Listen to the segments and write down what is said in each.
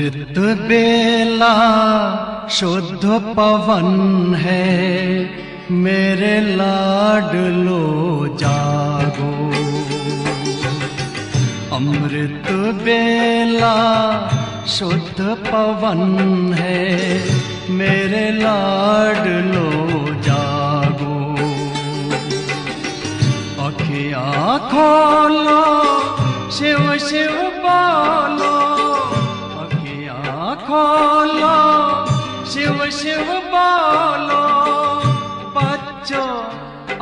अमृत बेला शुद्ध पवन है, मेरे लाडलो जागो। अमृत बेला शुद्ध पवन है, मेरे लाडलो जागो। अखियाँ खोलो, शिव शिव बोलो, अखियाँ खोलो, शिव शिव बोलो। बच्चों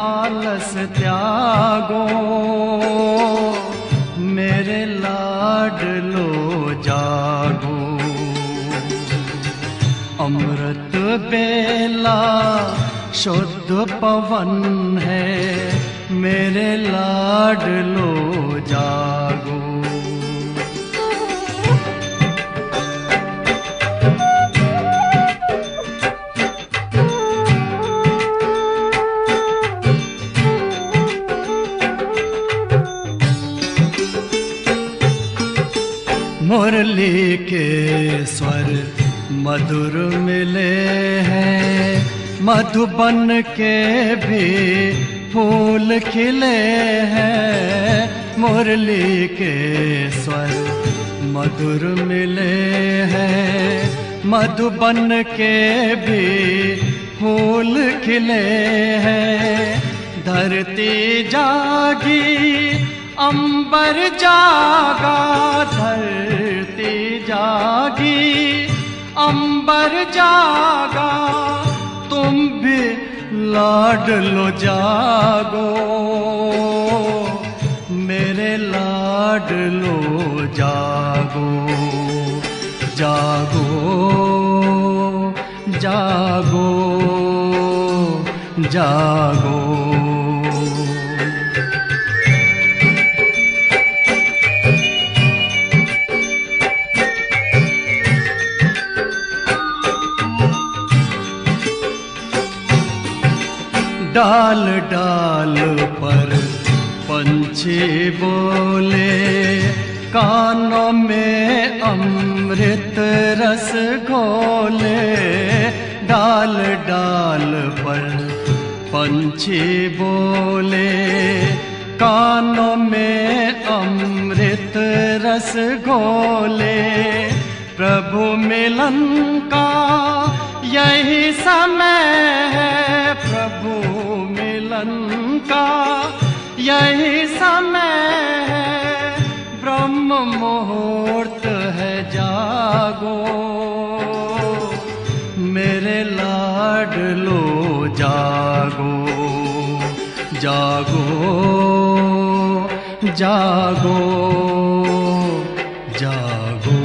आलस त्यागो, मेरे लाडलो जागो। अमृत बेला शुद्ध पवन है, मेरे लाडलो जागो। मुरली के स्वर मधुर मिले हैं, मधुबन के भी फूल खिले हैं। मुरली के स्वर मधुर मिले हैं, मधुबन के भी फूल खिले हैं। धरती जागी अंबर जागा, धरती जागी अंबर जागा। तुम भी लाडलो जागो, मेरे लाडलो जागो। जागो जागो जागो। डाल डाल पर पंछी बोले, कानों में अमृत रस घोले। डाल डाल पर पंछी बोले, कानों में अमृत रस घोले। प्रभु मिलन का यही समय है, प्रभु मिलन का यही समय है। ब्रह्म मुहूर्त है, जागो, मेरे लाडलो जागो। जागो जागो जागो।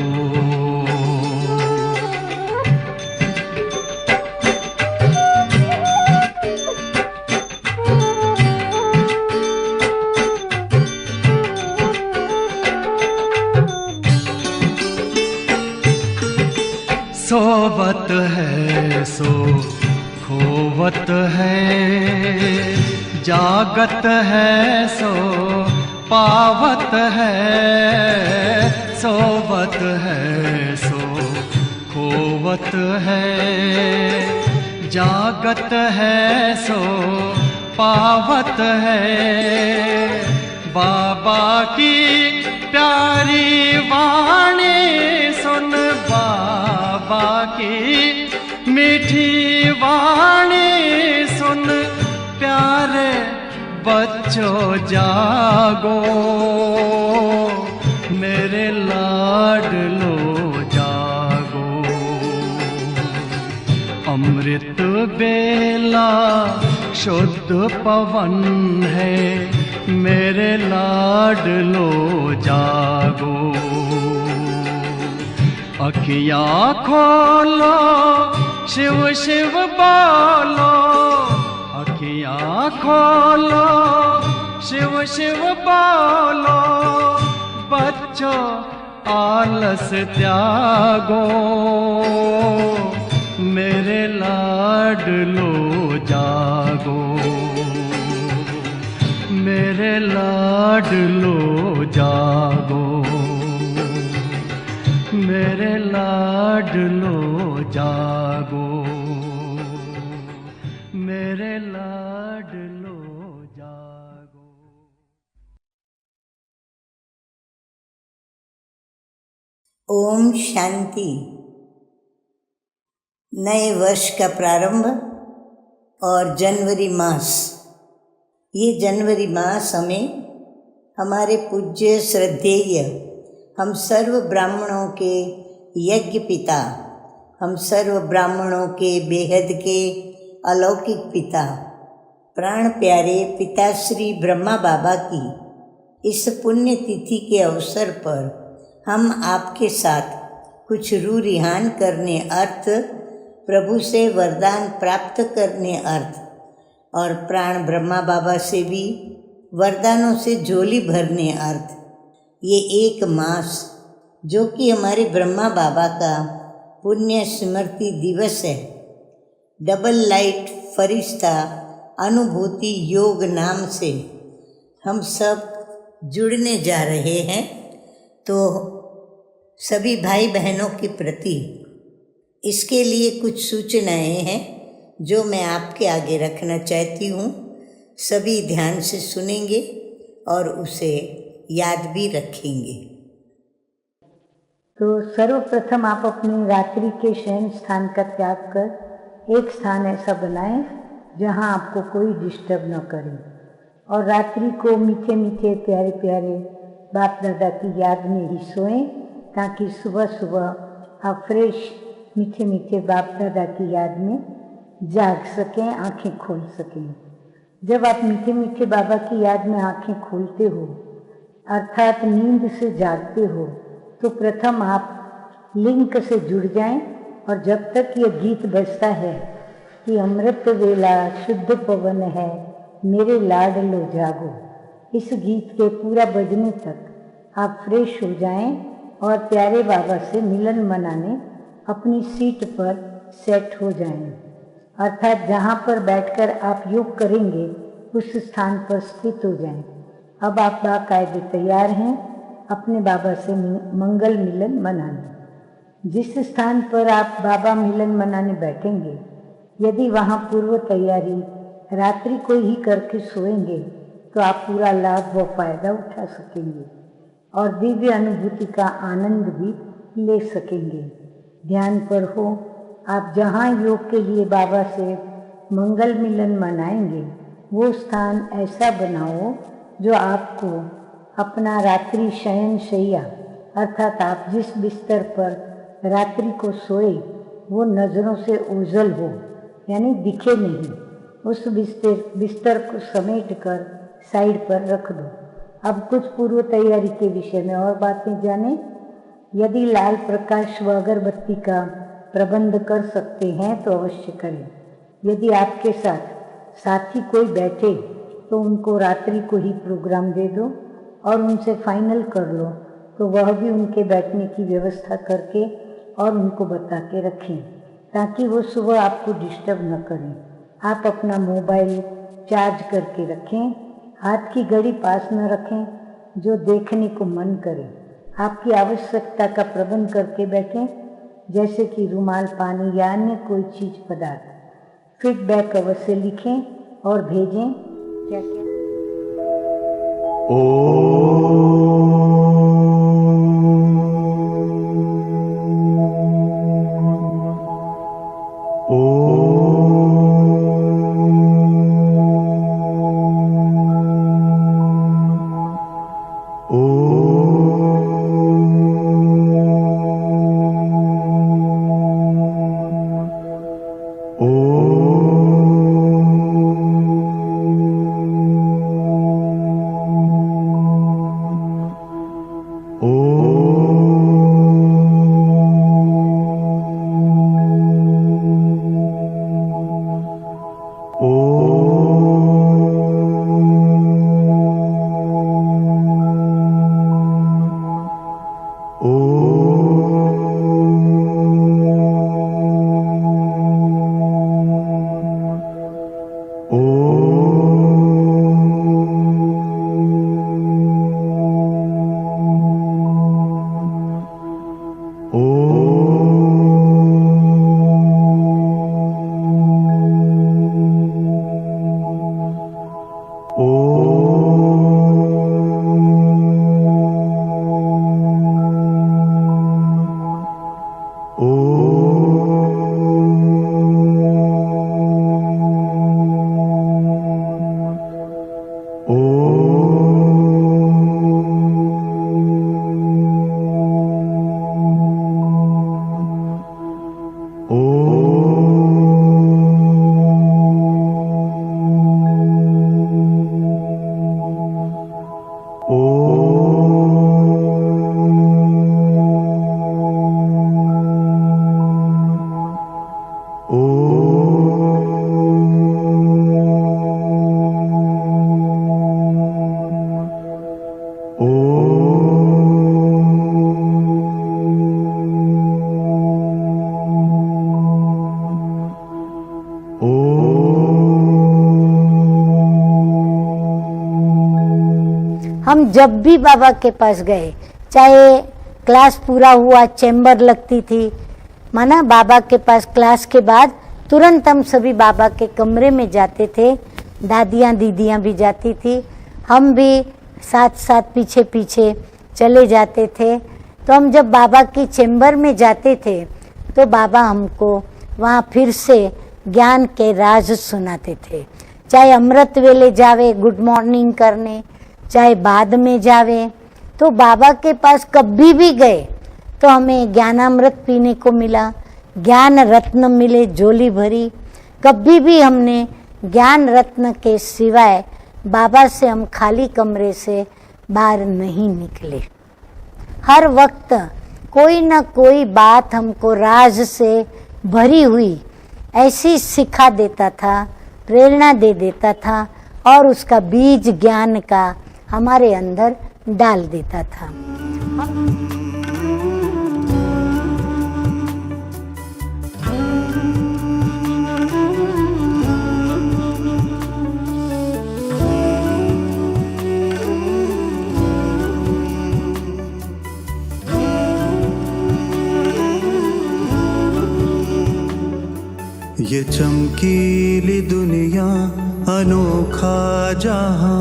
सोवत है सो खोवत है, जागत है सो पावत है। सोवत है सो खोवत है, जागत है सो पावत है। बाबा की प्यारी वाणी सुन, बाबा की मीठी वाणी सुन। प्यारे बच्चों जागो, मेरे लाडलो जागो। अमृत बेला शुद्ध पवन है, मेरे लाडलो जागो। अखियाँ खोलो, शिव शिव बोलो, अखियाँ खोलो, शिव शिव बोलो। बच्चों आलस त्यागो, मेरे लाडलो जागो। मेरे लाडलो जागो, मेरे लाडलो लाडलो जागो, मेरे लाडलो जागो। ओम शांति। नए वर्ष का प्रारंभ और जनवरी मास। ये जनवरी मास हमें हमारे पूज्य श्रद्धेय, हम सर्व ब्राह्मणों के यज्ञ पिता, हम सर्व ब्राह्मणों के बेहद के अलौकिक पिता, प्राण प्यारे पिताश्री ब्रह्मा बाबा की इस पुण्य तिथि के अवसर पर हम आपके साथ कुछ रूह रिहान करने अर्थ, प्रभु से वरदान प्राप्त करने अर्थ और प्राण ब्रह्मा बाबा से भी वरदानों से झोली भरने अर्थ ये एक मास, जो कि हमारे ब्रह्मा बाबा का पुण्य स्मृति दिवस है, डबल लाइट फरिश्ता अनुभूति योग नाम से हम सब जुड़ने जा रहे हैं। तो सभी भाई बहनों के प्रति इसके लिए कुछ सूचनाएं हैं जो मैं आपके आगे रखना चाहती हूँ। सभी ध्यान से सुनेंगे और उसे याद भी रखेंगे। तो सर्वप्रथम आप अपनी रात्रि के शयन स्थान का त्याग कर एक स्थान ऐसा बनाएं जहां आपको कोई डिस्टर्ब न करे, और रात्रि को मीठे मीठे प्यारे प्यारे बाप दादा की याद में ही सोएं, ताकि सुबह सुबह आप फ्रेश मीठे मीठे बाप दादा की याद में जाग सकें, आंखें खोल सकें। जब आप मीठे मीठे बाबा की याद में आंखें खोलते हो अर्थात नींद से जागते हो, तो प्रथम आप लिंक से जुड़ जाएं, और जब तक ये गीत बजता है कि अमृत वेला शुद्ध पवन है मेरे लाडलो जागो, इस गीत के पूरा बजने तक आप फ्रेश हो जाएं और प्यारे बाबा से मिलन मनाने अपनी सीट पर सेट हो जाएं, अर्थात जहाँ पर बैठकर आप योग करेंगे उस स्थान पर स्थित हो जाएं। अब आप बाकायदे तैयार हैं अपने बाबा से मंगल मिलन मनाने। जिस स्थान पर आप बाबा मिलन मनाने बैठेंगे, यदि वहाँ पूर्व तैयारी रात्रि को ही करके सोएंगे तो आप पूरा लाभ व फायदा उठा सकेंगे और दिव्य अनुभूति का आनंद भी ले सकेंगे। ध्यान पर हो, आप जहाँ योग के लिए बाबा से मंगल मिलन मनाएंगे वो स्थान ऐसा बनाओ जो आपको अपना रात्रि शयन शैया, अर्थात आप जिस बिस्तर पर रात्रि को सोए वो नज़रों से ओझल हो, यानी दिखे नहीं। उस बिस्तर को समेट कर साइड पर रख दो। अब कुछ पूर्व तैयारी के विषय में और बातें जानें। यदि लाल प्रकाश व अगरबत्ती का प्रबंध कर सकते हैं तो अवश्य करें। यदि आपके साथ साथी कोई बैठे तो उनको रात्रि को ही प्रोग्राम दे दो और उनसे फाइनल कर लो, तो वह भी उनके बैठने की व्यवस्था करके और उनको बता के रखें, ताकि वो सुबह आपको डिस्टर्ब न करें। आप अपना मोबाइल चार्ज करके रखें, हाथ की घड़ी पास न रखें जो देखने को मन करे। आपकी आवश्यकता का प्रबंध करके बैठें, जैसे कि रुमाल, पानी या अन्य कोई चीज पदार्थ। फीडबैक अवश्य लिखें और भेजें। क्या क्या हम जब भी बाबा के पास गए, चाहे क्लास पूरा हुआ, चैम्बर लगती थी, माना बाबा के पास क्लास के बाद तुरंत हम सभी बाबा के कमरे में जाते थे। दादियाँ दीदियाँ भी जाती थी, हम भी साथ साथ पीछे पीछे चले जाते थे। तो हम जब बाबा की चैम्बर में जाते थे तो बाबा हमको वहाँ फिर से ज्ञान के राज सुनाते थे। चाहे अमृत वेले जावे गुड मॉर्निंग करने, चाहे बाद में जावे, तो बाबा के पास कभी भी गए तो हमें ज्ञानामृत पीने को मिला, ज्ञान रत्न मिले झोली भरी। कभी भी हमने ज्ञान रत्न के सिवाय बाबा से हम खाली कमरे से बाहर नहीं निकले। हर वक्त कोई न कोई बात हमको राज से भरी हुई ऐसी सिखा देता था, प्रेरणा दे देता था और उसका बीज ज्ञान का हमारे अंदर डाल देता था। ये चमकीली दुनिया अनोखा जहान,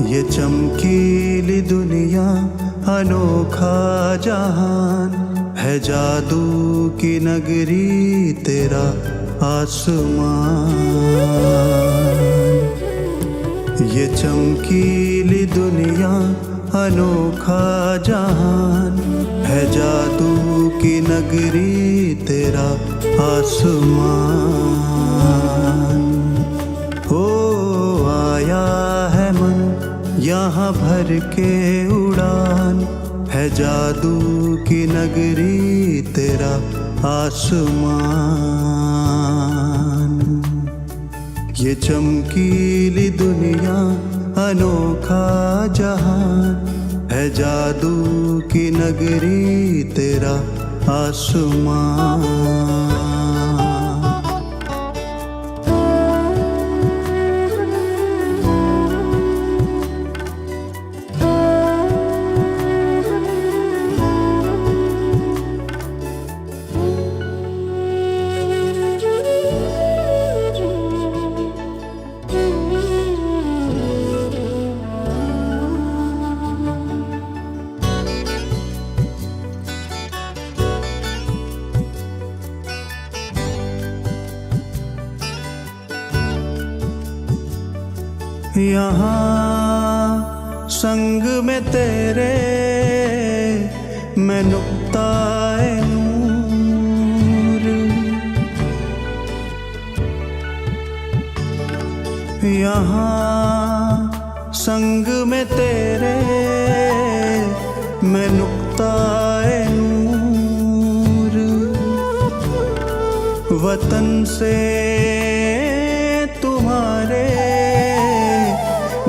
ये चमकीली दुनिया अनोखा जहान है, जादू की नगरी तेरा आसमान। ये चमकीली दुनिया अनोखा जहान है, जादू की नगरी तेरा आसमान। ओ आया है मन यहाँ भर के उड़ान, है जादू की नगरी तेरा आसमान। ये चमकीली दुनिया अनोखा जहान है, जादू की नगरी तेरा आसमान। यहाँ संग में तेरे मैं नुक्ताए नूर, यहाँ संग में तेरे मैं नुक्ताए नूर। वतन से तुम्हारे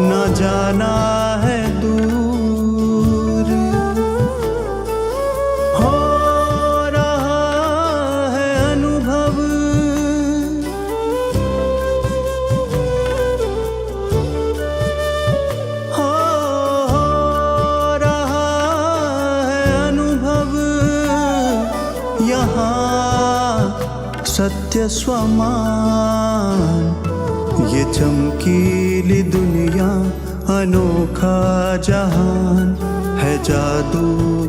न जाना है दूर, हो रहा है अनुभव हो रहा है अनुभव। यहाँ सत्य स्वमान, ये चमकीली दुनिया अनोखा जहान है, जादू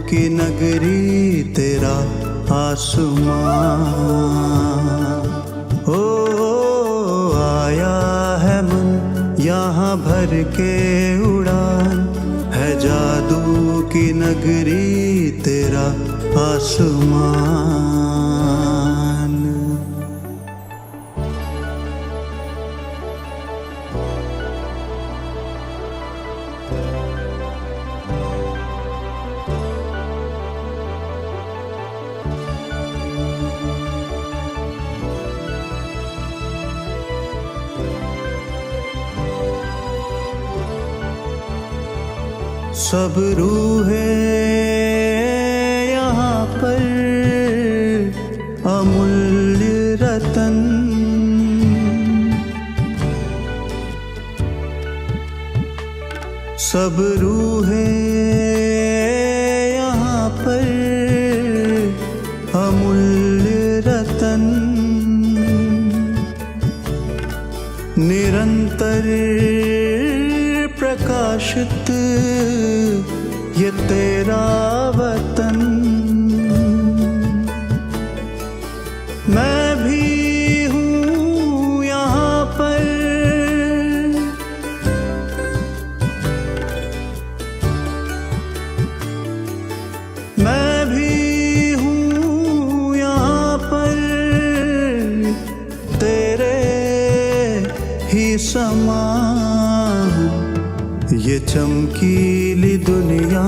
की नगरी तेरा आसमान। ओ आया है मन यहाँ भर के उड़ान, है जादू की नगरी तेरा आसमान। सब रूहें यहाँ पर अमूल्य अमूल्य रतन। सब रूहें यहाँ पर अमूल्य रतन। निरंतर प्रकाशित ये तेरा वतन। मैं भी हूँ यहाँ पर, मैं भी हूँ यहाँ पर तेरे ही समान। ये चमकीली दुनिया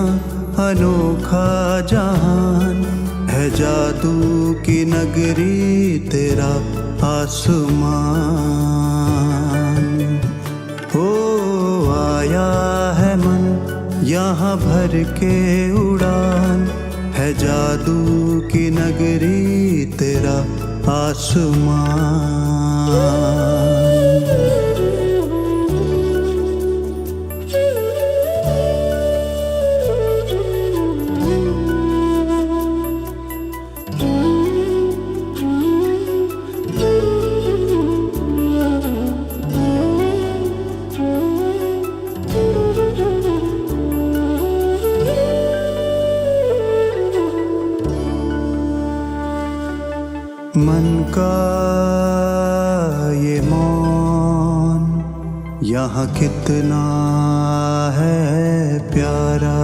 अनोखा जहान है, जादू की नगरी तेरा आसमान। हो आया है मन यहाँ भर के उड़ान, है जादू की नगरी तेरा आसमान। मन का ये मौन यहाँ कितना है प्यारा।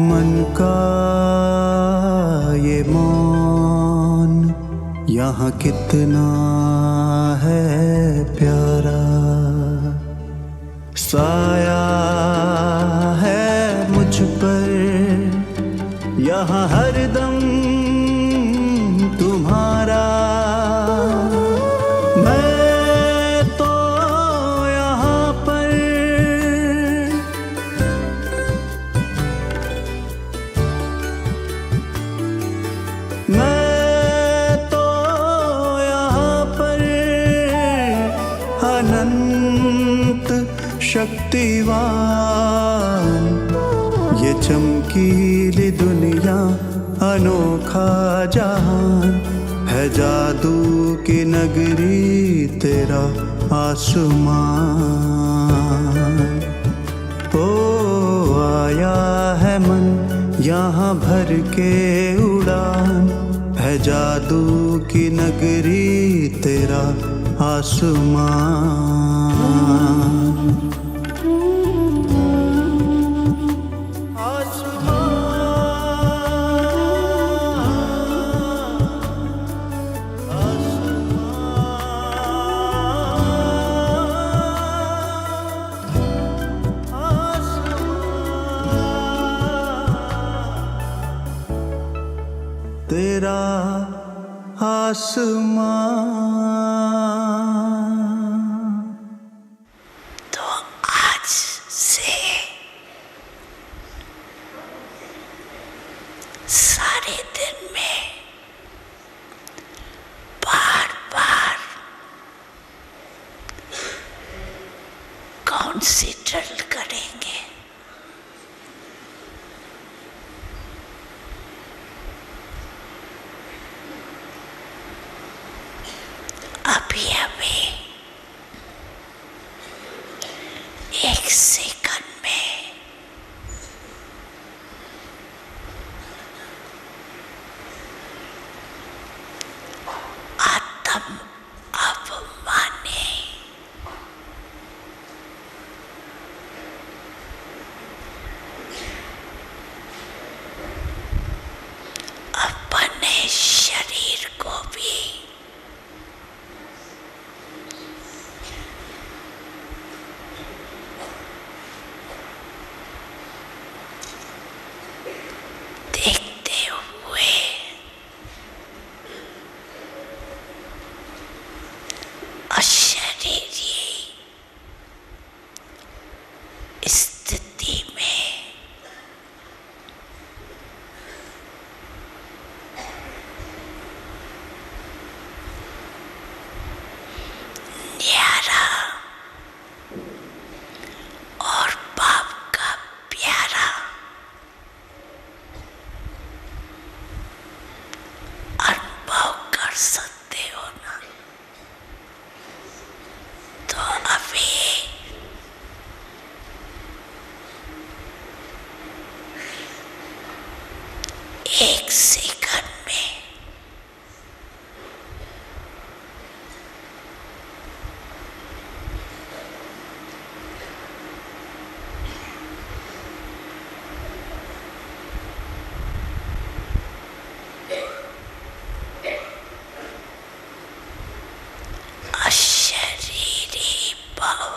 मन का ये मौन यहाँ कितना है प्यारा। साया है मुझ पर यहाँ हरदम तुम्हारा। मैं तो यहाँ पर अनंत शक्तिवान। ये चमकीली दुनिया अनोखा जहान है, जादू की नगरी तेरा आसमान। ओ आया है मन यहाँ भर के उड़ान, है जादू की नगरी तेरा आसमान। तेरा आसमान। तो आज से सारे दिन में बार बार कंसीडर करेंगे। अभी अभी एक सेकंड में आत्म अभिमानी अपने शरीर को भी स्थिति में न्यारा और बाप का प्यारा अनुभव कर सकते हो ना, तो अभी एक सेकंड में अशरीरी भव।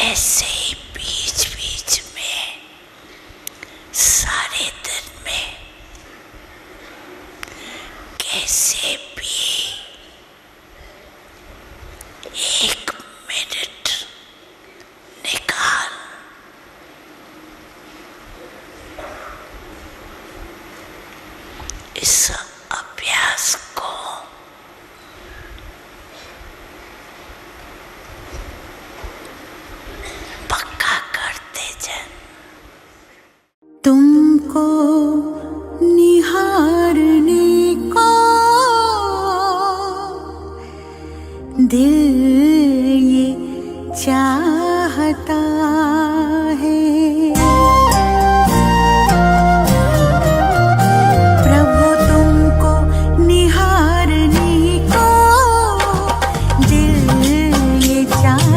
ऐसे ही बीच बीच में सारे दिन में कैसे भी 1 मिनट निकाल इस अभ्यास को पक्का करते जन। तुमको निहारने को दिल ये चाहता है, प्रभु तुमको निहारने को दिल ये चाहता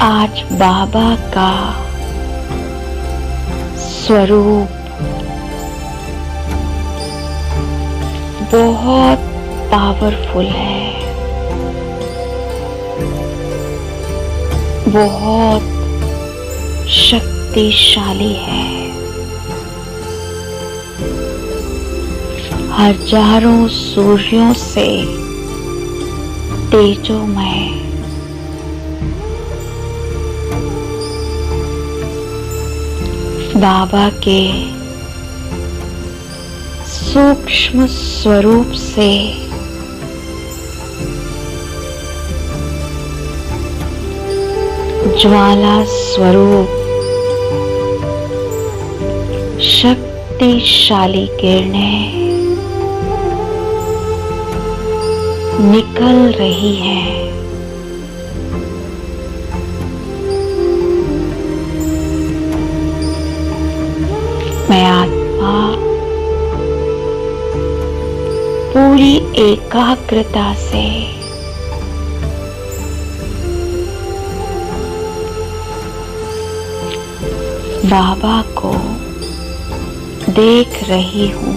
आज बाबा का स्वरूप बहुत पावरफुल है, बहुत शक्तिशाली है। हजारों सूर्यों से तेजोमय, बाबा के सूक्ष्म स्वरूप से ज्वाला स्वरूप शक्तिशाली किरणें निकल रही है। मैं आत्मा पूरी एकाग्रता से बाबा को देख रही हूँ।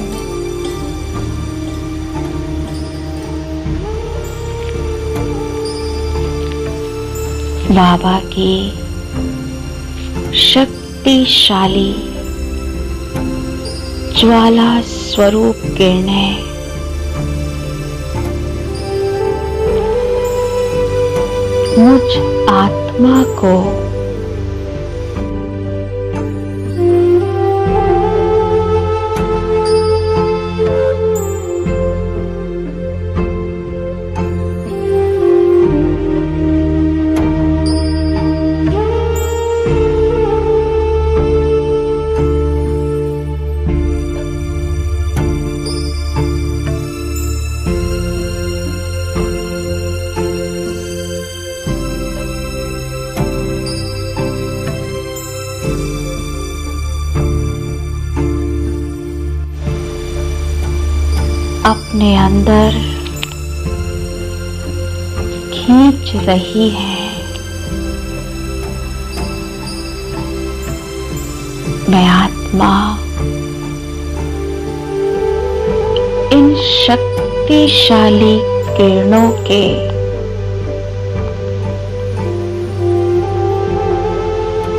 बाबा की शक्तिशाली ज्वाला स्वरूप किरणें मुझ आत्मा को अपने अंदर खींच रही है। मैं आत्मा इन शक्तिशाली किरणों के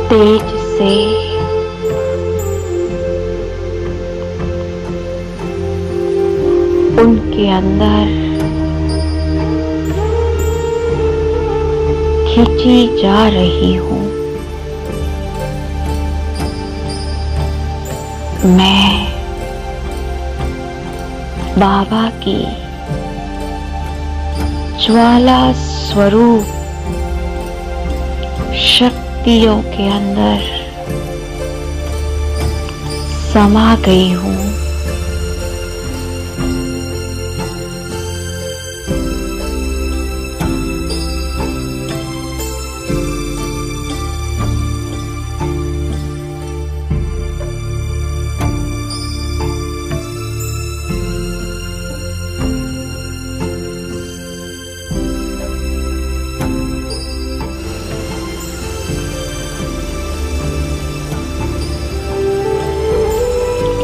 तेज से उनके अंदर खींची जा रही हूँ। मैं बाबा की ज्वाला स्वरूप शक्तियों के अंदर समा गई हूँ।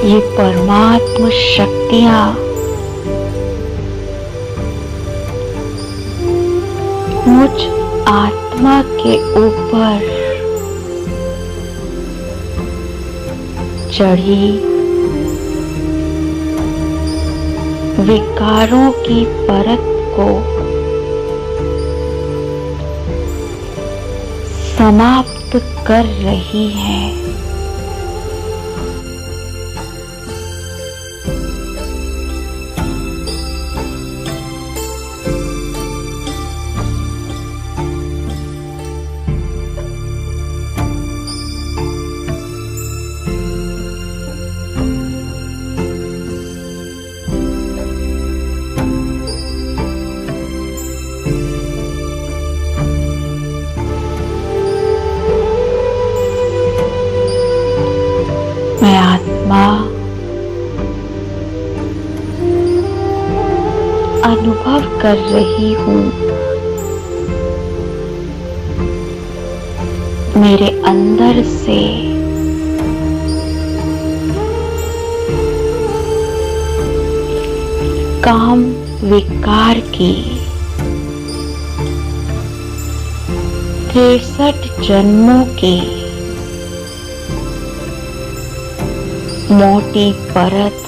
ये परमात्म शक्तियां मुझ आत्मा के ऊपर चढ़ी विकारों की परत को समाप्त कर रही है। मैं आत्मा अनुभव कर रही हूँ मेरे अंदर से काम विकार की 63 जन्मों की मोटी परत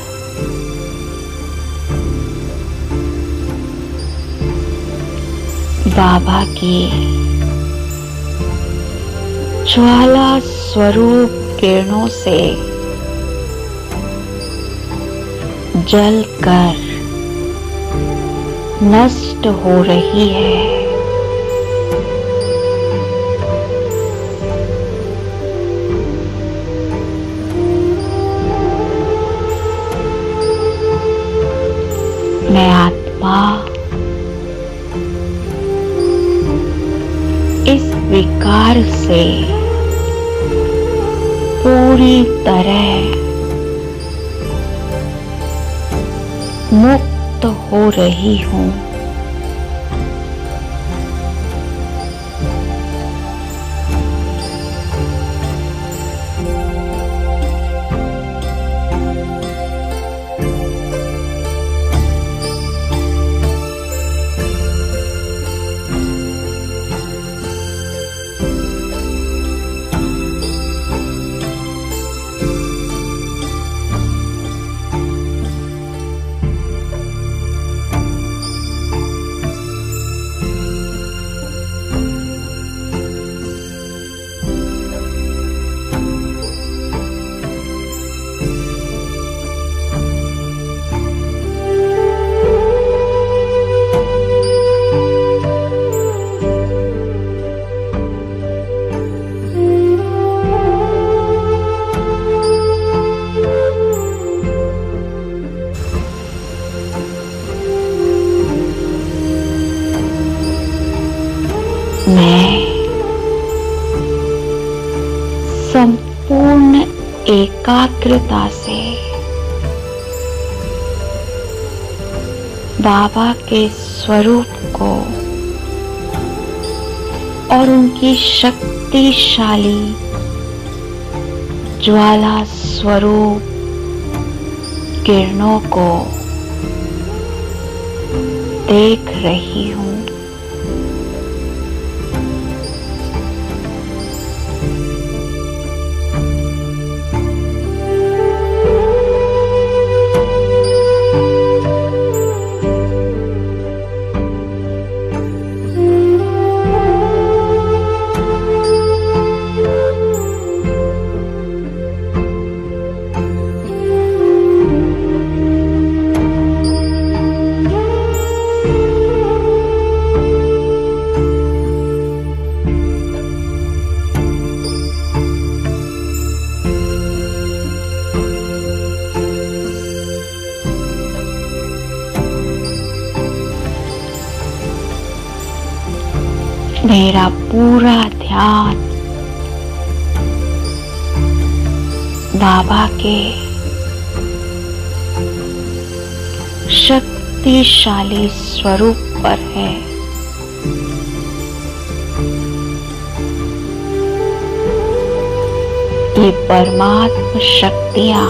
बाबा की ज्वाला स्वरूप किरणों से जलकर नष्ट हो रही है। मैं आत्मा इस विकार से पूरी तरह मुक्त हो रही हूँ। मैं संपूर्ण एकाग्रता से बाबा के स्वरूप को और उनकी शक्तिशाली ज्वाला स्वरूप किरणों को देख रही हूँ। मेरा पूरा ध्यान बाबा के शक्तिशाली स्वरूप पर है। ये परमात्म शक्तियां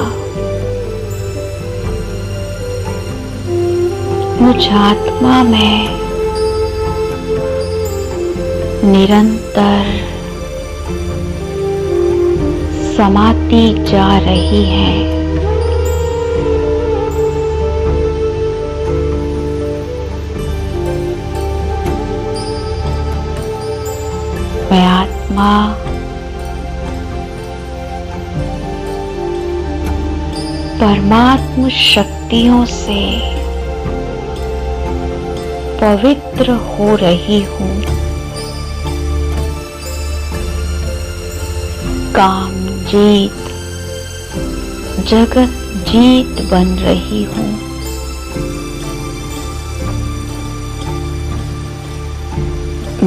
मुझ आत्मा में निरंतर समाती जा रही है। मैं आत्मा परमात्म शक्तियों से पवित्र हो रही हूँ। काम जीत जगत जीत बन रही हूँ।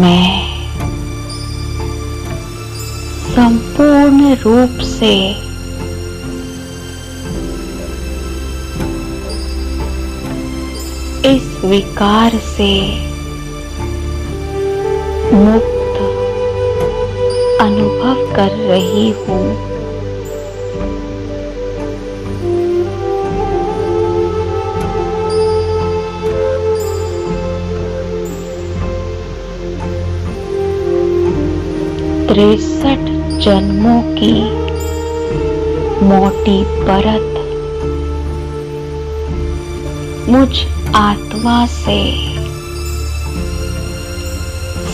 मैं संपूर्ण रूप से इस विकार से मुक्त अनुभव कर रही हूँ। तिरसठ जन्मों की मोटी परत मुझ आत्मा से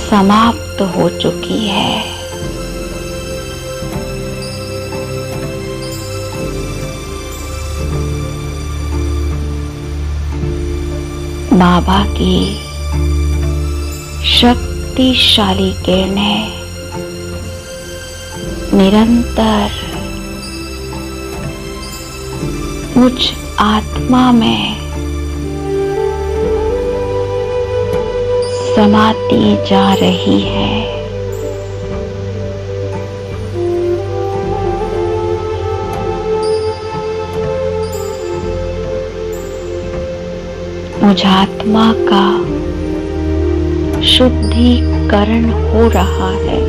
समाप्त हो चुकी है। बाबा की शक्तिशाली किरणें निरंतर मुझ आत्मा में समाती जा रही है। मुझ आत्मा का शुद्धिकरण हो रहा है।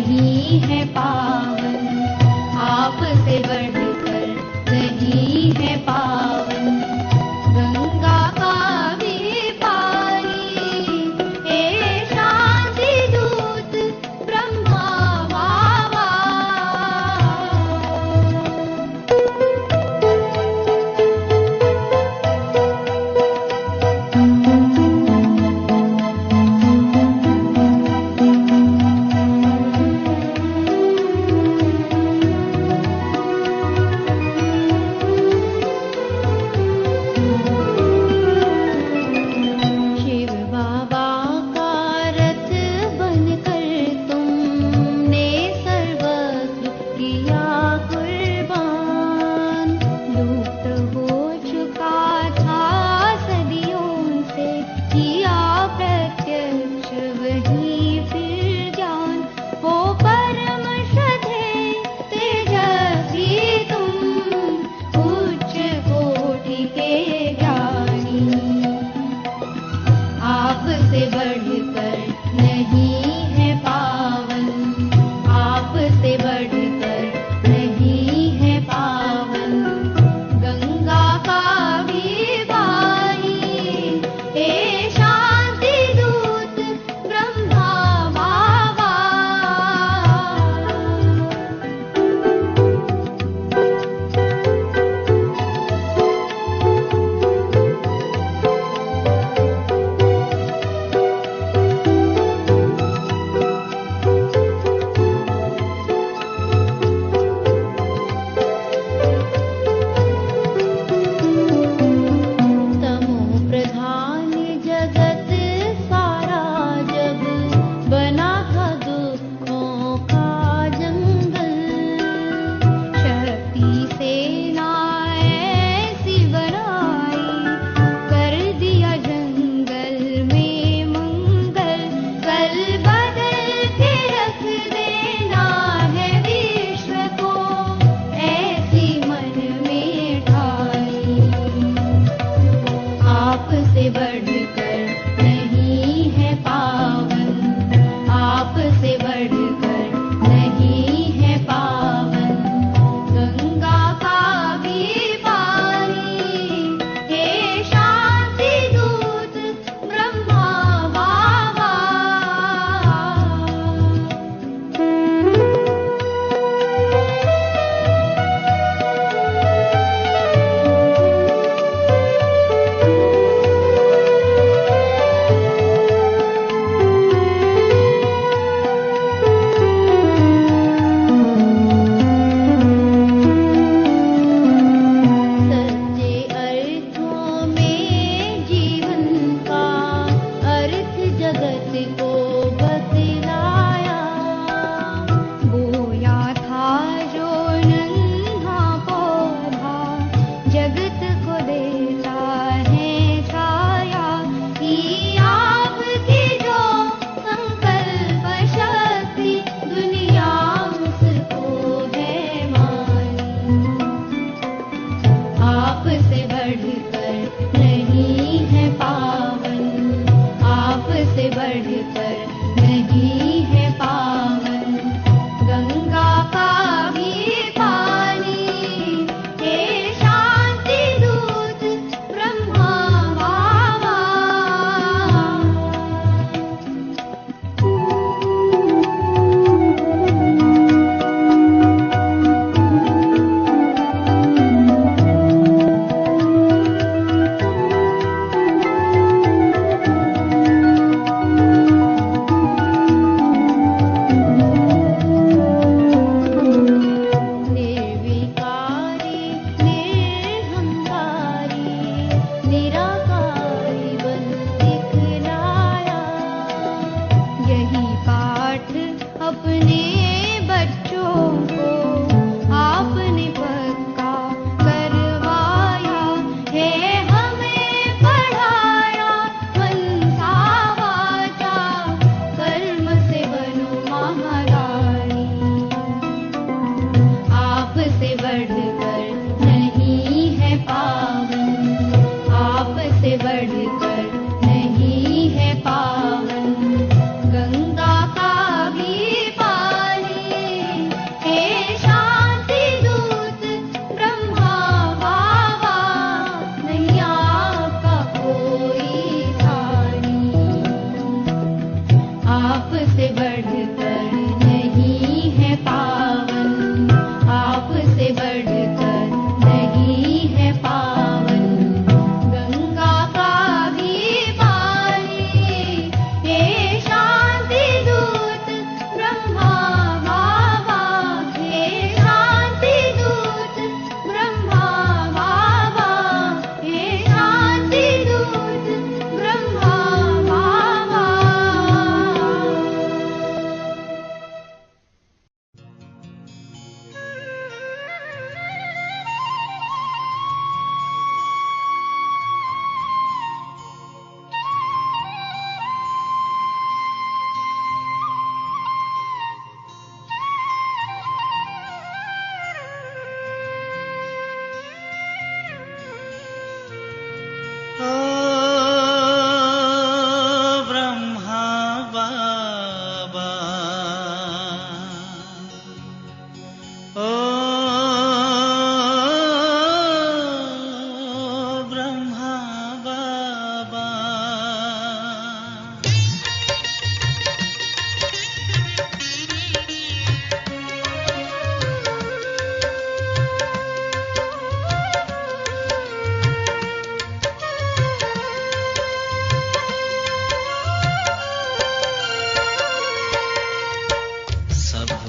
नहीं है पावन, आपसे बढ़कर नहीं है पावन। गंगा का भी पानी हे शांति दूत ब्रह्मा बाबा।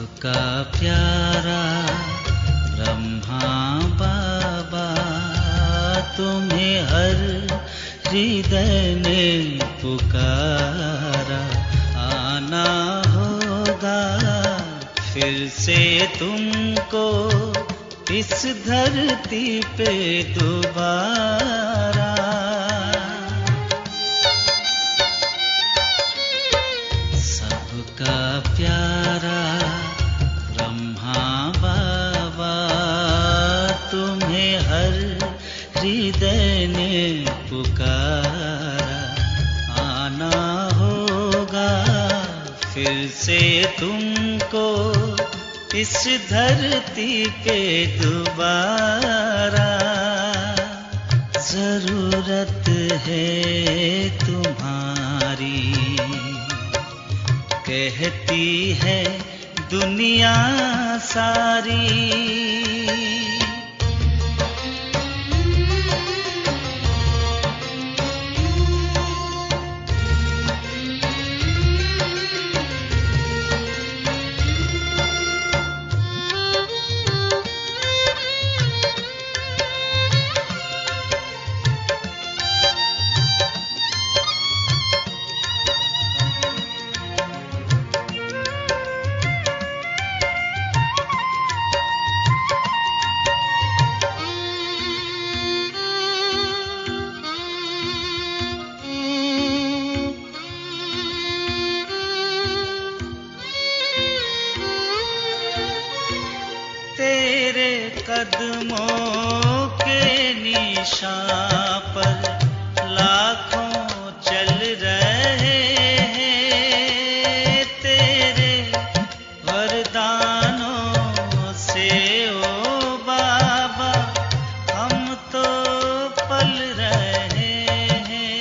सबका प्यारा ब्रह्मा बाबा, तुम्हें हर हृदय ने पुकारा। आना होगा फिर से तुमको इस धरती पे दोबारा। सबका प्यारा ब्रह्मा बाबा, तुम्हें हर हृदय ने पुकारा। आना होगा फिर से तुमको इस धरती पे दोबारा। जरूरत है तुम्हारी, कहती है दुनिया सारी। तेरे कदमों के निशान पर लाखों चल रहे हैं। तेरे वरदानों से ओ बाबा हम तो पल रहे हैं।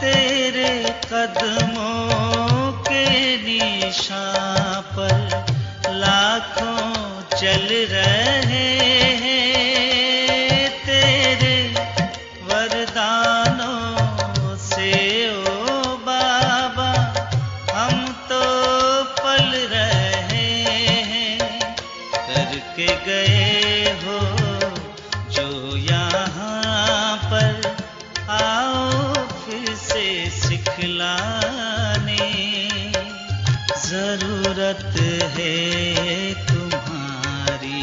तेरे कदमों के निशान पर लाखों चल रहे हैं। तेरे वरदानों से ओ बाबा हम तो पल रहे हैं। करके गए हो जो यहाँ पर, आओ फिर से सिखलाने। जरूरत है तुम्हारी,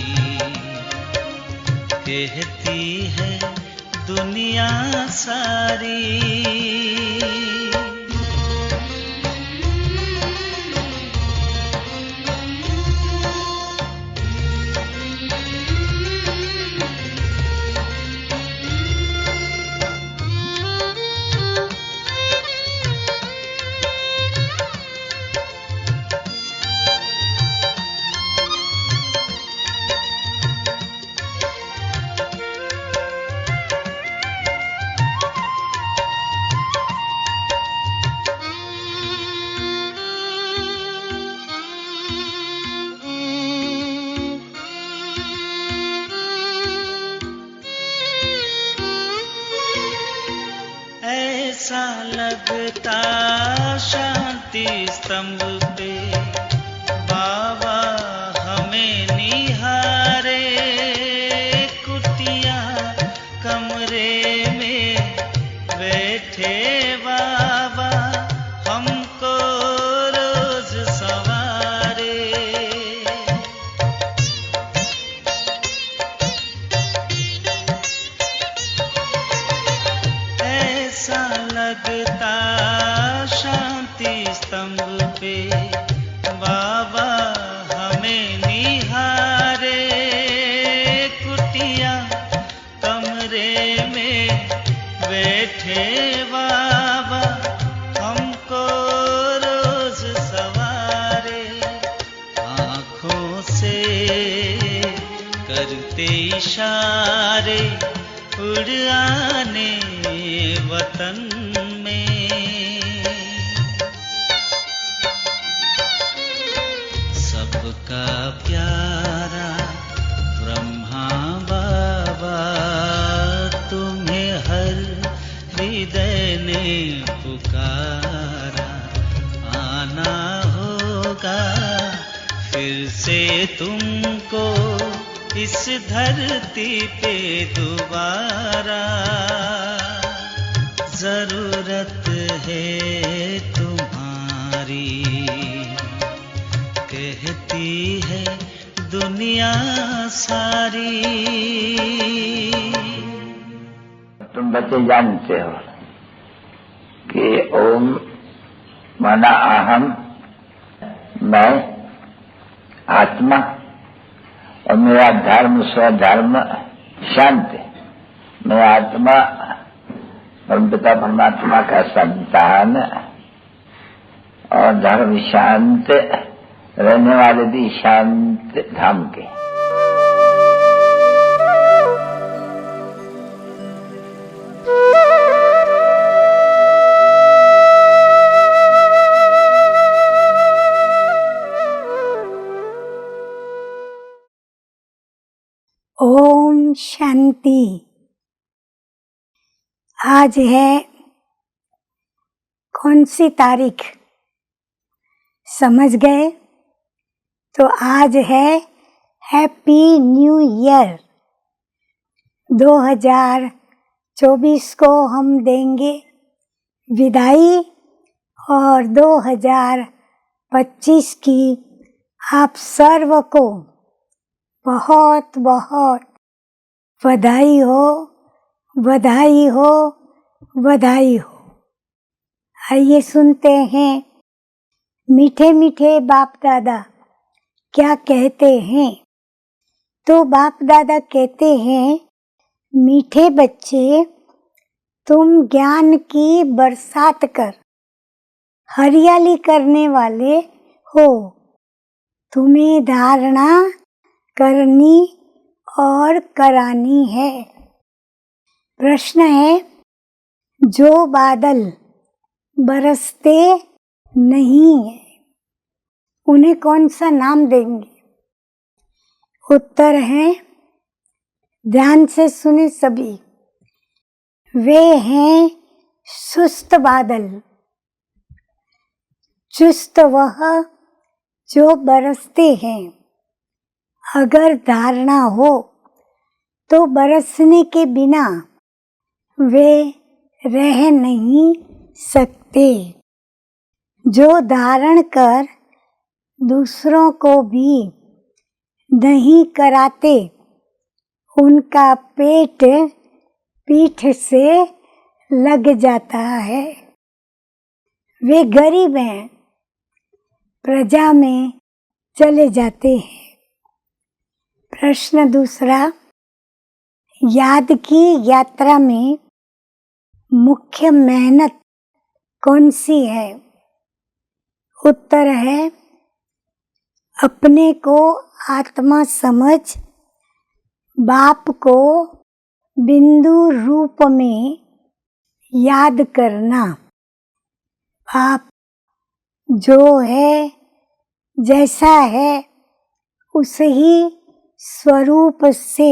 कहती है दुनिया सारी। ऐसा लगता शांति स्तंभ पे बाबा हमें निहारे। कुटिया कमरे में बैठे बाबा हमको रोज सवारे। ऐसा लगता शांति स्तंभ पे बाबा हमें निहारे। कुटिया कमरे में बैठे बाबा हमको रोज सवारे। आँखों से करते इशारे उड़ आने वतन में। सबका प्यारा ब्रह्मा बाबा, तुम्हें हर हृदय ने पुकारा, आना होगा फिर से तुमको इस धरती पे दोबारा। जरूरत है तुम्हारी, कहती है दुनिया सारी। तुम बच्चे जानते हो कि ओम माना अहम, मैं, आत्मा, और मेरा धर्म स्वधर्म शांत। मैं आत्मा परमपिता परमात्मा का संतान और धर्म शांत, रहने वाले भी शांत धाम के। ओम शांति। आज है कौन सी तारीख समझ गए? तो आज है हैप्पी न्यू ईयर। 2024 को हम देंगे विदाई और 2025 की आप सर्व को बहुत बहुत बधाई हो, बधाई हो, बधाई हो। आइए सुनते हैं मीठे मीठे बाप दादा क्या कहते हैं। तो बाप दादा कहते हैं, मीठे बच्चे, तुम ज्ञान की बरसात कर हरियाली करने वाले हो। तुम्हें धारणा करनी और करानी है। प्रश्न है, जो बादल बरसते नहीं है उन्हें कौन सा नाम देंगे? उत्तर है, ध्यान से सुने सभी, वे हैं सुस्त बादल। चुस्त वह जो बरसते हैं। अगर धारणा हो तो बरसने के बिना वे रह नहीं सकते। जो धारण कर दूसरों को भी नहीं कराते, उनका पेट पीठ से लग जाता है। वे गरीब हैं, प्रजा में चले जाते हैं। प्रश्न दूसरा, याद की यात्रा में मुख्य मेहनत कौन सी है? उत्तर है, अपने को आत्मा समझ बाप को बिंदु रूप में याद करना। बाप जो है, जैसा है, उस ही स्वरूप से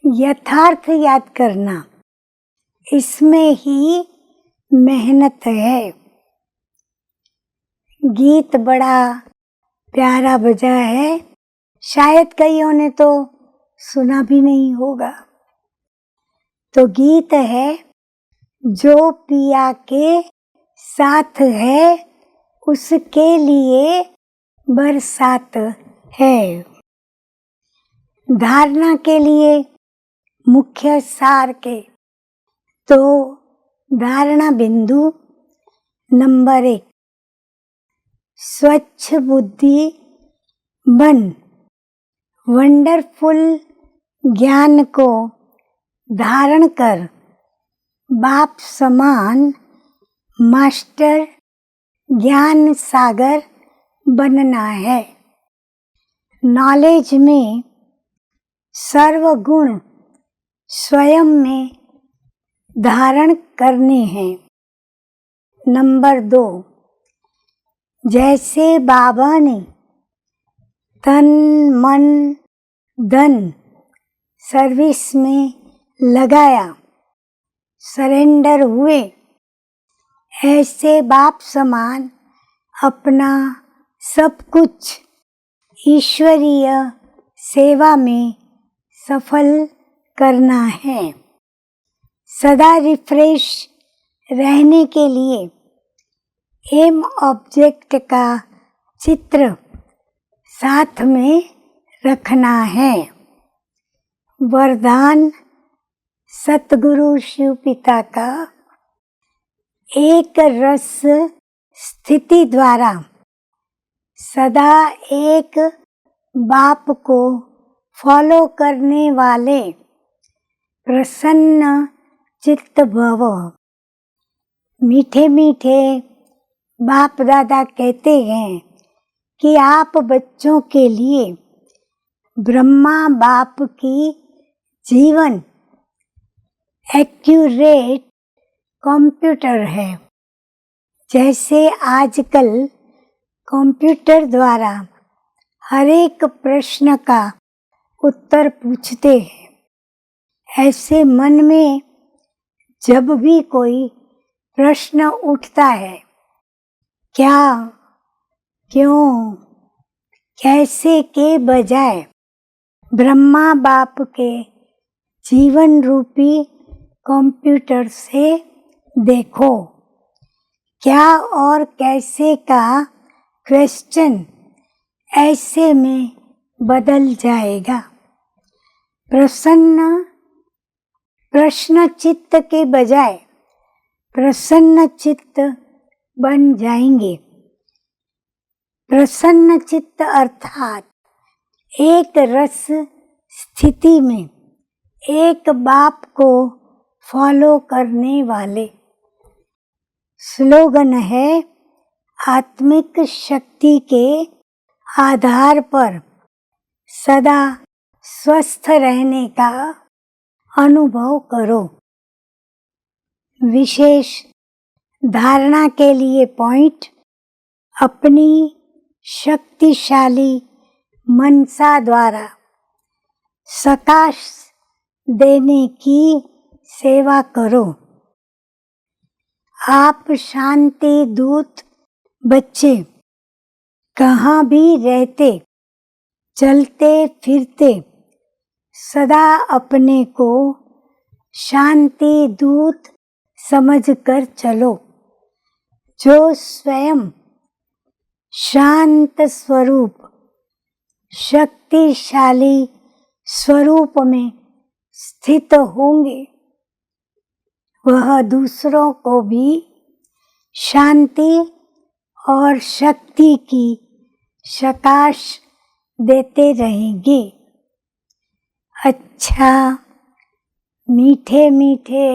यथार्थ याद करना, इसमें ही मेहनत है। गीत बड़ा प्यारा बजा है, शायद कईयों ने तो सुना भी नहीं होगा। तो गीत है, जो पिया के साथ है उसके लिए बरसात है। धारणा के लिए मुख्य सार के तो धारणा बिंदु नंबर 1, स्वच्छ बुद्धि बन वंडरफुल ज्ञान को धारण कर बाप समान मास्टर ज्ञान सागर बनना है। नॉलेज में सर्वगुण स्वयं में धारण करने हैं। नंबर 2, जैसे बाबा ने तन मन धन सर्विस में लगाया, सरेंडर हुए, ऐसे बाप समान अपना सब कुछ ईश्वरीय सेवा में सफल करना है। सदा रिफ्रेश रहने के लिए एम ऑब्जेक्ट का चित्र साथ में रखना है। वरदान सतगुरु शिव पिता का एक रस स्थिति द्वारा सदा एक बाप को फॉलो करने वाले प्रसन्न चित्त भव। मीठे मीठे बाप दादा कहते हैं कि आप बच्चों के लिए ब्रह्मा बाप की जीवन एक्यूरेट कंप्यूटर है। जैसे आजकल कंप्यूटर द्वारा हर एक प्रश्न का उत्तर पूछते हैं, ऐसे मन में जब भी कोई प्रश्न उठता है, क्या, क्यों, कैसे के बजाय ब्रह्मा बाप के जीवन रूपी कंप्यूटर से देखो। क्या और कैसे का क्वेश्चन ऐसे में बदल जाएगा। प्रश्न चित्त के बजाय प्रसन्न चित्त बन जाएंगे। प्रसन्न चित्त अर्थात एक रस स्थिति में एक बाप को फॉलो करने वाले। स्लोगन है, आत्मिक शक्ति के आधार पर सदा स्वस्थ रहने का अनुभव करो। विशेष धारणा के लिए पॉइंट, अपनी शक्तिशाली मनसा द्वारा सकाश देने की सेवा करो। आप शांति दूत बच्चे कहाँ भी रहते, चलते फिरते सदा अपने को शांति दूत समझकर चलो, जो स्वयं शांत स्वरूप शक्तिशाली स्वरूप में स्थित होंगे, वह दूसरों को भी शांति और शक्ति की सकाश देते रहेंगे। अच्छा, मीठे मीठे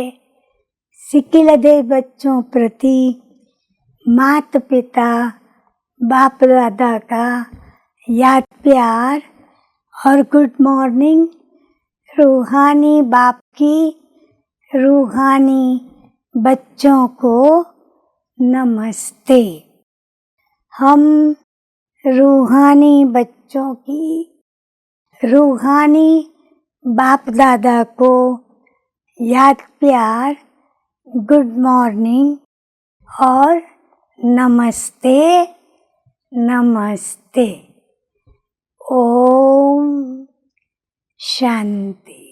सिकिलदे बच्चों प्रति मात पिता बाप दादा का याद प्यार और गुड मॉर्निंग। रूहानी बाप की रूहानी बच्चों को नमस्ते। हम रूहानी बच्चों की रूहानी बाप दादा को याद प्यार, गुड मॉर्निंग और नमस्ते नमस्ते। ओम शांति।